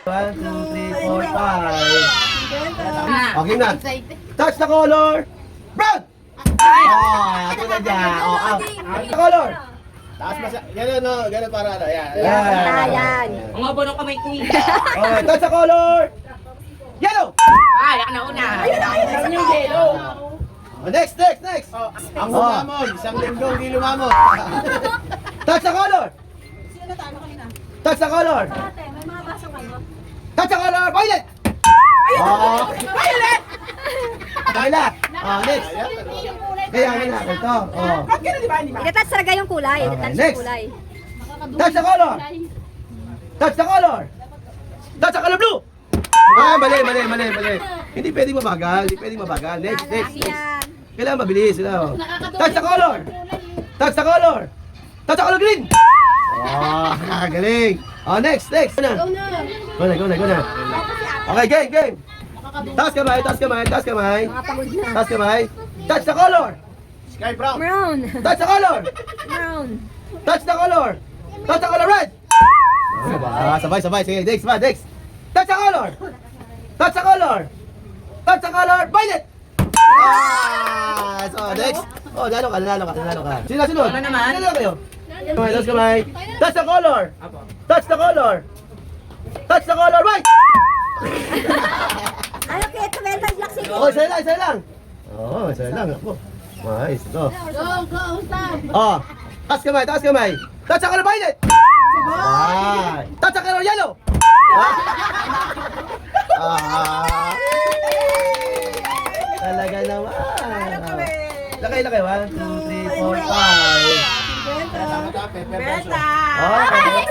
1, 2, 3, 4, 5. Okay na. Touch the color. Brown! Ah, ito na dyan. Touch the color. Taas ba siya? Ganun, no? Ganun para ano. Yan. Yan. Ang abo ng kamay ko eh. Okay, touch the color. Yellow! Ay, ako na una. Ayun yung yellow. Oh, next. Ang lumamon. Isang linggo hindi lumamon. Touch the color. Sino na tayo kanina? Touch the color. Ate, may mga baso kayo? Touch the color. Violet! Oh, Violet! Violet! Oh, next. Kaya na. Ito. Oh. Itatouch talaga yung kulay. Itatouch next. yung kulay. Touch the color. Touch the color. Touch the color blue. Ah, mali. Hindi pwedeng mabagal. Next. Yan. Kailangan mabilis. Touch the color. Touch the color. Touch the color green. Oh, galing. Oh, next. Go na. Okay, game. Taas kamay. Mga pagod na. Touch the color. Sky brown. Brown. Touch the color. Brown. Touch the color. Touch the color red. Sabay. Sige, next. Touch the color. Touch the color violet. Ah, so next. Oh, nalo ka. Sino? Ano naman? Sino kayo? Kamay. Touch the color. Touch the color white. Ano kaya ito? Mental block siguro. Oh, isa lang. Ako. Nice. Go. Stop! Oh, taas kamay. Touch the color violet. Ah, touch the color yellow. Talaga naman. Lakay. 1, 2, 3, 4, 5. Beta! Oh, Alex